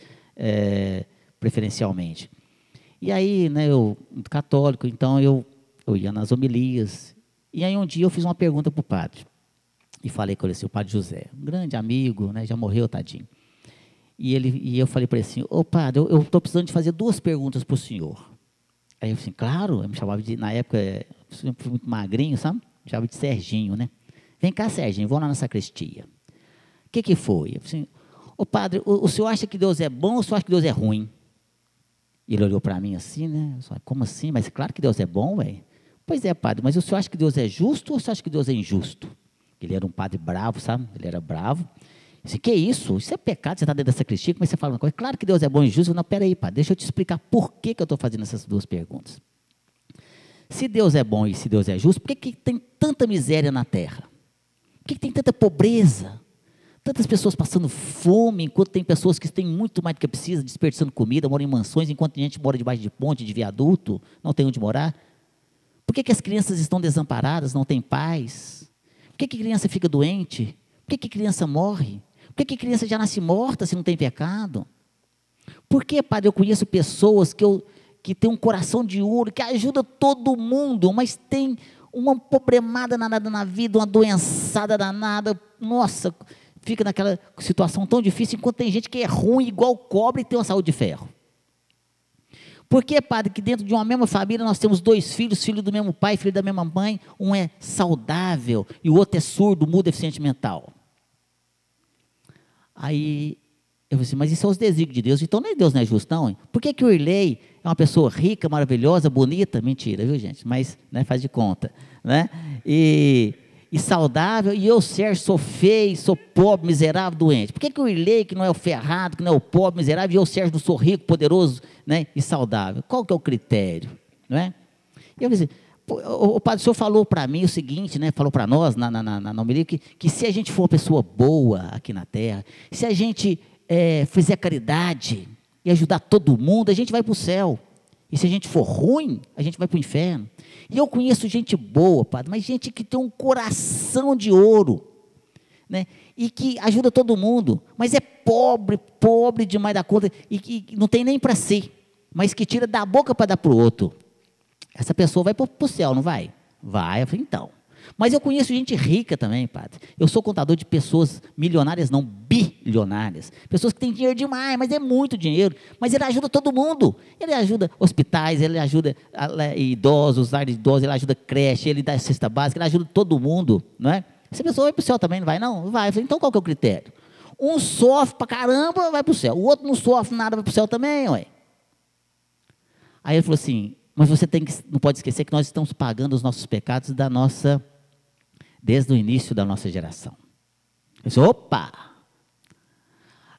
preferencialmente. E aí, né, eu, muito católico, então eu ia nas homilias, e aí um dia eu fiz uma pergunta para o padre, e falei com ele assim, o padre José, um grande amigo, né, já morreu, tadinho. E eu falei para ele assim, ô padre, eu estou precisando de fazer 2 perguntas para o senhor. Aí eu assim, claro, eu me chamava de, na época, eu fui muito magrinho, sabe? Me chamava de Serginho, né? Vem cá, Serginho, vamos lá na sacristia. O que foi? Eu falei assim, ô padre, o senhor acha que Deus é bom ou o senhor acha que Deus é ruim? E ele olhou para mim assim, né? Eu falei, como assim? Mas claro que Deus é bom, velho. Pois é, padre, mas o senhor acha que Deus é justo ou o senhor acha que Deus é injusto? Ele era um padre bravo, sabe? Ele era bravo. Eu disse, que isso? Isso é pecado, você está dentro da sacristia, como é que você fala uma coisa? Claro que Deus é bom e justo. Não, peraí, padre, deixa eu te explicar por que eu estou fazendo essas 2 perguntas. Se Deus é bom e se Deus é justo, por que tem tanta miséria na terra? Por que tem tanta pobreza? Tantas pessoas passando fome, enquanto tem pessoas que têm muito mais do que precisa, desperdiçando comida, moram em mansões, enquanto tem gente que mora debaixo de ponte, de viaduto, não tem onde morar. Por que as crianças estão desamparadas, não têm paz? Por que criança fica doente? Por que criança morre? Por que criança já nasce morta se não tem pecado? Por que, padre, eu conheço pessoas que têm um coração de ouro, que ajuda todo mundo, mas tem uma problemada danada na vida, uma doençada danada, nossa, fica naquela situação tão difícil, enquanto tem gente que é ruim, igual cobre, e tem uma saúde de ferro. Por que, padre, que dentro de uma mesma família nós temos 2 filhos, filho do mesmo pai, filho da mesma mãe, um é saudável e o outro é surdo, mudo, deficiente mental? Aí eu falei assim, mas isso é os desígnios de Deus, então Deus não é justo não, hein? Por que o Irley é uma pessoa rica, maravilhosa, bonita? Mentira, viu gente? Mas, né, faz de conta, né? E saudável, e eu, Sérgio, sou feio, sou pobre, miserável, doente. Por que o Irley, que não é o ferrado, que não é o pobre, miserável, e eu, Sérgio, não sou rico, poderoso, né, e saudável? Qual que é o critério? Não é? E eu falei assim, o padre, o senhor falou para mim o seguinte, né, falou para nós, na homilia, que se a gente for uma pessoa boa aqui na terra, se a gente fizer caridade e ajudar todo mundo, a gente vai para o céu. E se a gente for ruim, a gente vai para o inferno. E eu conheço gente boa, padre, mas gente que tem um coração de ouro, né? E que ajuda todo mundo, mas é pobre, pobre demais da conta, e que não tem nem para si, mas que tira da boca para dar para o outro. Essa pessoa vai para o céu, não vai? Vai, eu falei, então. Mas eu conheço gente rica também, padre. Eu sou contador de pessoas milionárias, não bilionárias. Pessoas que têm dinheiro demais, mas é muito dinheiro. Mas ele ajuda todo mundo. Ele ajuda hospitais, ele ajuda idosos, área de idosos, ele ajuda creche, ele dá cesta básica, ele ajuda todo mundo, não é? Essa pessoa vai para o céu também, não vai? Não, vai. Eu falei, então qual que é o critério? Um sofre para caramba, vai para o céu. O outro não sofre nada, vai para o céu também, ué. Aí ele falou assim, mas você não pode esquecer que nós estamos pagando os nossos pecados desde o início da nossa geração. Eu disse, opa!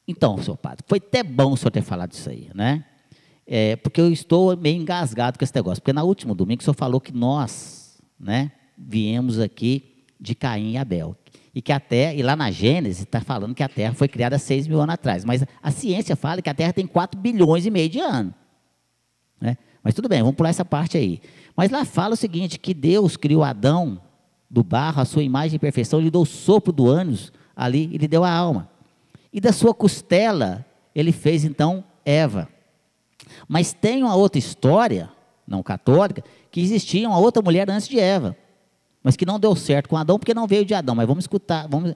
Então, senhor padre, foi até bom o senhor ter falado isso aí, né? Porque eu estou meio engasgado com esse negócio, porque no último domingo o senhor falou que nós, né, viemos aqui de Caim e Abel, e que a Terra, e lá na Gênesis está falando que a Terra foi criada há 6 mil anos atrás, mas a ciência fala que a Terra tem 4 bilhões e meio de anos, né? Mas tudo bem, vamos pular essa parte aí. Mas lá fala o seguinte, que Deus criou Adão do barro, a sua imagem e perfeição, lhe deu o sopro do ânus ali, e lhe deu a alma. E da sua costela, ele fez então Eva. Mas tem uma outra história, não católica, que existia uma outra mulher antes de Eva, mas que não deu certo com Adão, porque não veio de Adão. Mas vamos escutar, vamos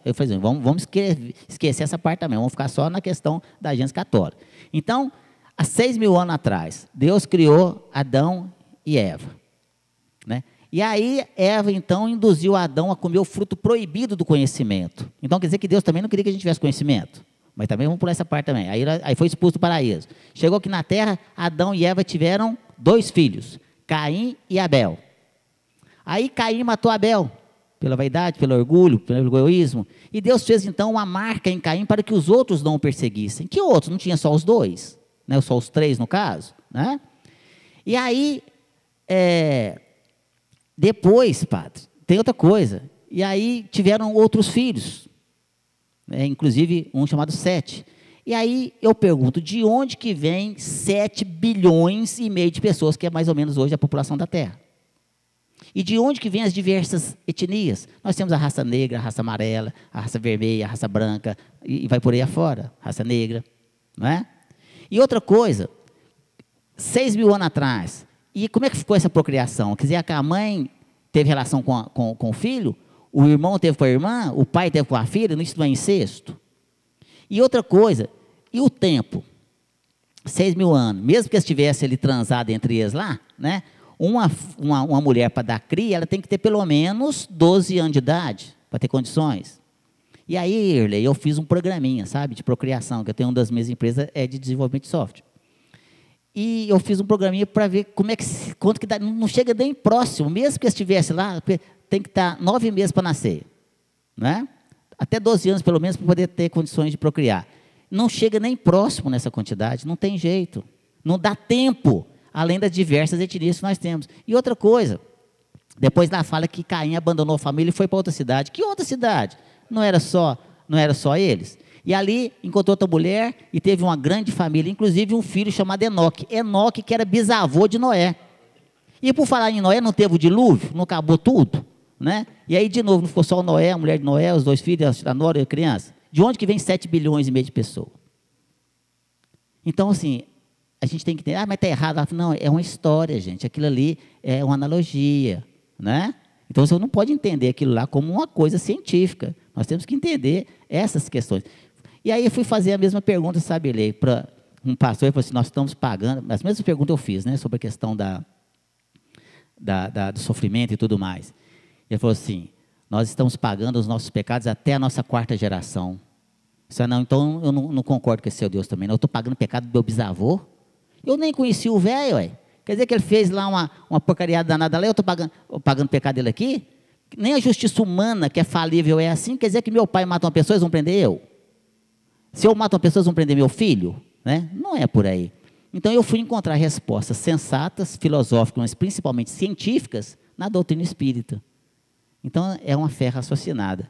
esquecer essa parte também, vamos ficar só na questão da agência católica. Então, há 6 mil anos atrás, Deus criou Adão e Eva, né? E aí Eva então induziu Adão a comer o fruto proibido do conhecimento. Então quer dizer que Deus também não queria que a gente tivesse conhecimento. Mas também vamos pular essa parte também. Aí foi expulso do paraíso. Chegou aqui na terra, Adão e Eva tiveram 2 filhos, Caim e Abel. Aí Caim matou Abel, pela vaidade, pelo orgulho, pelo egoísmo. E Deus fez então uma marca em Caim para que os outros não o perseguissem. Que outros? Não tinha só os 2, né? Só os 3 no caso, né? E aí, depois, padre, tem outra coisa. E aí tiveram outros filhos, né? Inclusive um chamado Sete. E aí eu pergunto, de onde que vem 7 bilhões e meio de pessoas, que é mais ou menos hoje a população da Terra? E de onde que vêm as diversas etnias? Nós temos a raça negra, a raça amarela, a raça vermelha, a raça branca, e vai por aí afora, raça negra, não é? E outra coisa, 6.000 anos atrás, e como é que ficou essa procriação? Quer dizer, que a mãe teve relação com o filho, o irmão teve com a irmã, o pai teve com a filha, isso não é incesto? E outra coisa, e o tempo? 6.000 anos, mesmo que eles tivessem ali transado entre eles lá, né? Uma mulher para dar cria, ela tem que ter pelo menos 12 anos de idade, para ter condições. E aí, Irley, eu fiz um programinha, sabe, de procriação, que eu tenho uma das minhas empresas, é de desenvolvimento de software. E eu fiz um programinha para ver quanto que dá, não chega nem próximo, mesmo que estivesse lá, tem que estar 9 meses para nascer, né? Até 12 anos, pelo menos, para poder ter condições de procriar. Não chega nem próximo nessa quantidade, não tem jeito, não dá tempo, além das diversas etnias que nós temos. E outra coisa, depois lá fala que Caim abandonou a família e foi para outra cidade. Que outra cidade? Não era só eles. E ali encontrou outra mulher e teve uma grande família, inclusive um filho chamado Enoque. Enoque, que era bisavô de Noé. E por falar em Noé, não teve o dilúvio? Não acabou tudo? Né? E aí, de novo, não ficou só o Noé, a mulher de Noé, os 2 filhos, a nora e a criança? De onde que vem 7,5 bilhões de pessoas? Então, assim, a gente tem que entender, mas está errado. Não, é uma história, gente. Aquilo ali é uma analogia, né? Então, você não pode entender aquilo lá como uma coisa científica. Nós temos que entender essas questões. E aí, eu fui fazer a mesma pergunta, sabe, Eli, para um pastor, ele falou assim, nós estamos pagando, as mesmas perguntas eu fiz, né, sobre a questão do sofrimento e tudo mais. Ele falou assim, nós estamos pagando os nossos pecados até a nossa 4ª geração. Disse, não, então eu não concordo com esse seu Deus também, não. Eu estou pagando o pecado do meu bisavô. Eu nem conheci o velho, ué. Quer dizer que ele fez lá uma porcaria danada lá, eu estou pagando o pecado dele aqui? Nem a justiça humana, que é falível, é assim. Quer dizer que meu pai mata uma pessoa, eles vão prender eu? Se eu mato uma pessoa, eles vão prender meu filho? Né? Não é por aí. Então eu fui encontrar respostas sensatas, filosóficas, mas principalmente científicas, na doutrina espírita. Então, é uma fé raciocinada.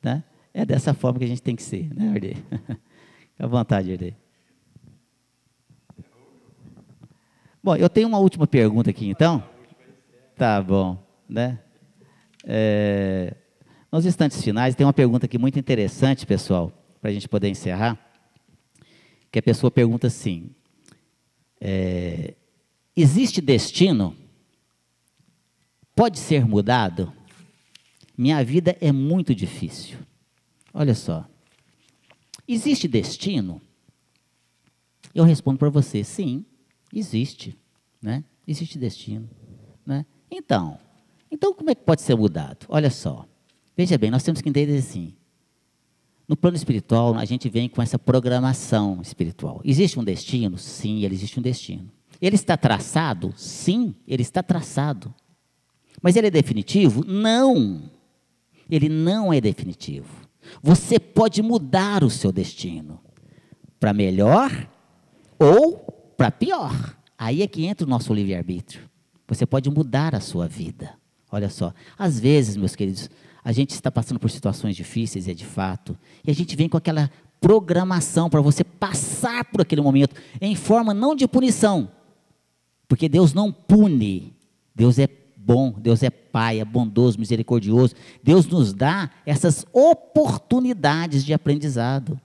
Tá? É dessa forma que a gente tem que ser, né, Ardê? Fica à vontade, Ardê. Bom, eu tenho uma última pergunta aqui, então. Tá bom, né? Nos instantes finais, tem uma pergunta aqui muito interessante, pessoal, para a gente poder encerrar, que a pessoa pergunta assim, existe destino? Pode ser mudado? Minha vida é muito difícil. Olha só. Existe destino? Eu respondo para você, sim, existe. Né? Existe destino. Né? Então, como é que pode ser mudado? Olha só. Veja bem, nós temos que entender assim. No plano espiritual, a gente vem com essa programação espiritual. Existe um destino? Sim, existe um destino. Ele está traçado? Sim, ele está traçado. Mas ele é definitivo? Não. Ele não é definitivo. Você pode mudar o seu destino para melhor ou para pior. Aí é que entra o nosso livre-arbítrio. Você pode mudar a sua vida. Olha só, às vezes, meus queridos, a gente está passando por situações difíceis, é de fato, e a gente vem com aquela programação para você passar por aquele momento, em forma não de punição, porque Deus não pune, Deus é bom, Deus é Pai, é bondoso, misericordioso. Deus nos dá essas oportunidades de aprendizado.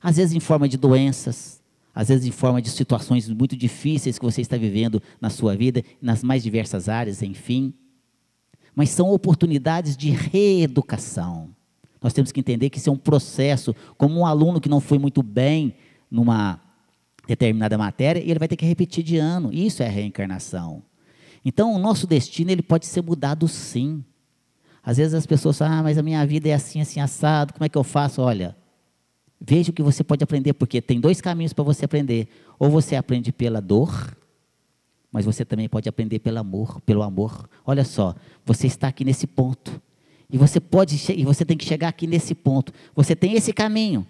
Às vezes em forma de doenças, às vezes em forma de situações muito difíceis que você está vivendo na sua vida, nas mais diversas áreas, enfim. Mas são oportunidades de reeducação. Nós temos que entender que isso é um processo, como um aluno que não foi muito bem numa determinada matéria, ele vai ter que repetir de ano. Isso é a reencarnação. Então, o nosso destino ele pode ser mudado sim. Às vezes as pessoas falam, mas a minha vida é assim, assim, assado, como é que eu faço? Olha, veja o que você pode aprender, porque tem 2 caminhos para você aprender. Ou você aprende pela dor, mas você também pode aprender pelo amor. Olha só, você está aqui nesse ponto. E você tem que chegar aqui nesse ponto. Você tem esse caminho,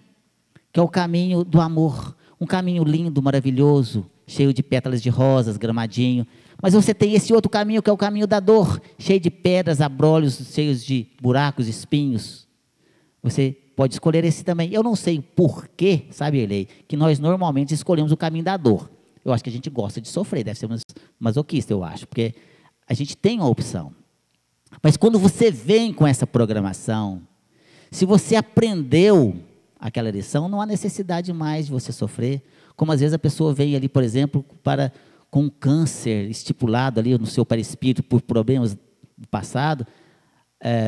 que é o caminho do amor. Um caminho lindo, maravilhoso, cheio de pétalas de rosas, gramadinho. Mas você tem esse outro caminho, que é o caminho da dor, cheio de pedras, abrolhos, cheios de buracos, espinhos. Você pode escolher esse também. Eu não sei porquê, sabe, Elei, que nós normalmente escolhemos o caminho da dor. Eu acho que a gente gosta de sofrer, deve ser masoquista, eu acho, porque a gente tem uma opção. Mas quando você vem com essa programação, se você aprendeu aquela lição, não há necessidade mais de você sofrer. Como às vezes a pessoa vem ali, por exemplo, com um câncer estipulado ali no seu perispírito por problemas do passado,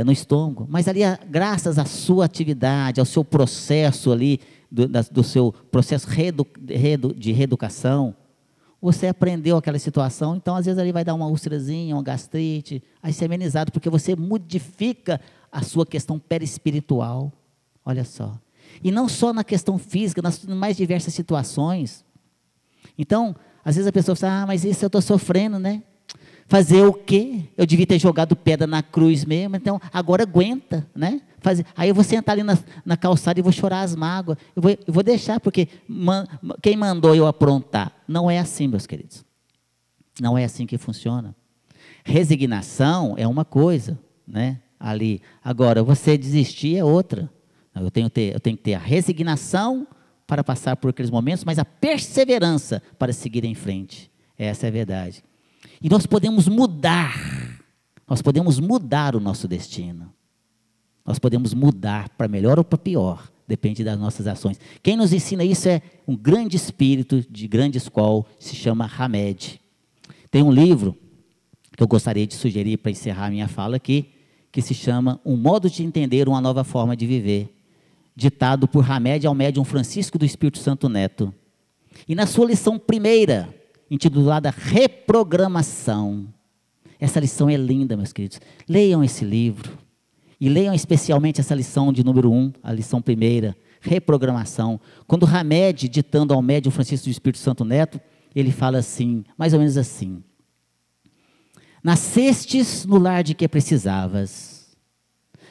no estômago. Mas ali, graças à sua atividade, ao seu processo ali, do seu processo de reeducação, você aprendeu aquela situação, então às vezes ali vai dar uma úlcerazinha, uma gastrite, aí você é amenizado, porque você modifica a sua questão perispiritual. Olha só. E não só na questão física, nas mais diversas situações. Então, às vezes a pessoa fala, mas isso eu estou sofrendo, né? Fazer o quê? Eu devia ter jogado pedra na cruz mesmo, então agora aguenta, né? Aí eu vou sentar ali na calçada e vou chorar as mágoas. Eu vou deixar, porque quem mandou eu aprontar? Não é assim, meus queridos. Não é assim que funciona. Resignação é uma coisa, né? Ali. Agora, você desistir é outra. Eu tenho que ter a resignação para passar por aqueles momentos, mas a perseverança para seguir em frente. Essa é a verdade. E nós podemos mudar o nosso destino. Nós podemos mudar para melhor ou para pior, depende das nossas ações. Quem nos ensina isso é um grande espírito de grande escola, se chama Hamed. Tem um livro que eu gostaria de sugerir para encerrar a minha fala aqui, que se chama Um Modo de Entender uma Nova Forma de Viver, ditado por Hamed ao médium Francisco do Espírito Santo Neto. E na sua lição primeira, intitulada Reprogramação. Essa lição é linda, meus queridos. Leiam esse livro. E leiam especialmente essa lição de número 1, a lição primeira, Reprogramação. Quando Hamed, ditando ao médium Francisco do Espírito Santo Neto, ele fala assim, mais ou menos assim: nascestes no lar de que precisavas,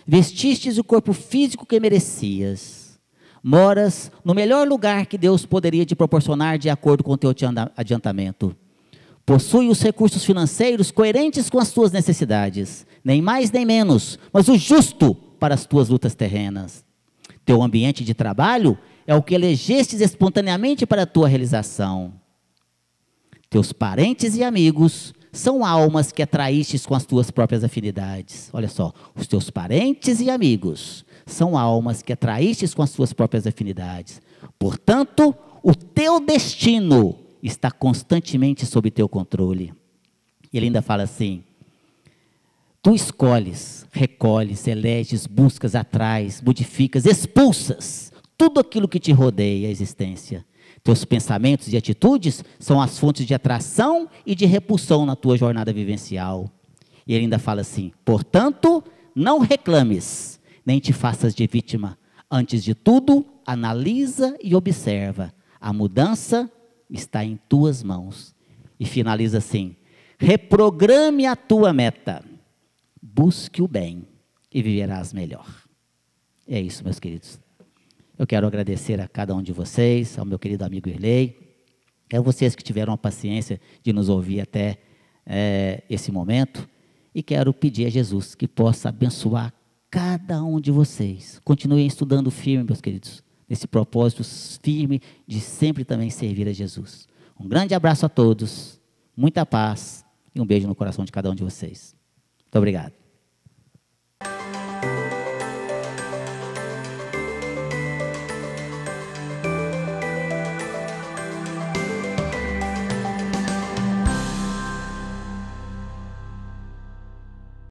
vestistes o corpo físico que merecias, moras no melhor lugar que Deus poderia te proporcionar de acordo com o teu adiantamento. Possui os recursos financeiros coerentes com as tuas necessidades, nem mais nem menos, mas o justo para as tuas lutas terrenas. Teu ambiente de trabalho é o que elegestes espontaneamente para a tua realização. Teus parentes e amigos são almas que atraístes com as tuas próprias afinidades. Olha só, os teus parentes e amigos são almas que atraístes com as tuas próprias afinidades. Portanto, o teu destino está constantemente sob teu controle. E ele ainda fala assim: tu escolhes, recolhes, eleges, buscas, atrais, modificas, expulsas tudo aquilo que te rodeia a existência. Teus pensamentos e atitudes são as fontes de atração e de repulsão na tua jornada vivencial. E ele ainda fala assim: portanto, não reclames, nem te faças de vítima. Antes de tudo, analisa e observa. A mudança está em tuas mãos. E finaliza assim: reprograme a tua meta. Busque o bem e viverás melhor. É isso, meus queridos. Eu quero agradecer a cada um de vocês, ao meu querido amigo Irley, a vocês que tiveram a paciência de nos ouvir até esse momento, e quero pedir a Jesus que possa abençoar cada um de vocês. Continuem estudando firme, meus queridos, nesse propósito firme de sempre também servir a Jesus. Um grande abraço a todos, muita paz e um beijo no coração de cada um de vocês. Muito obrigado.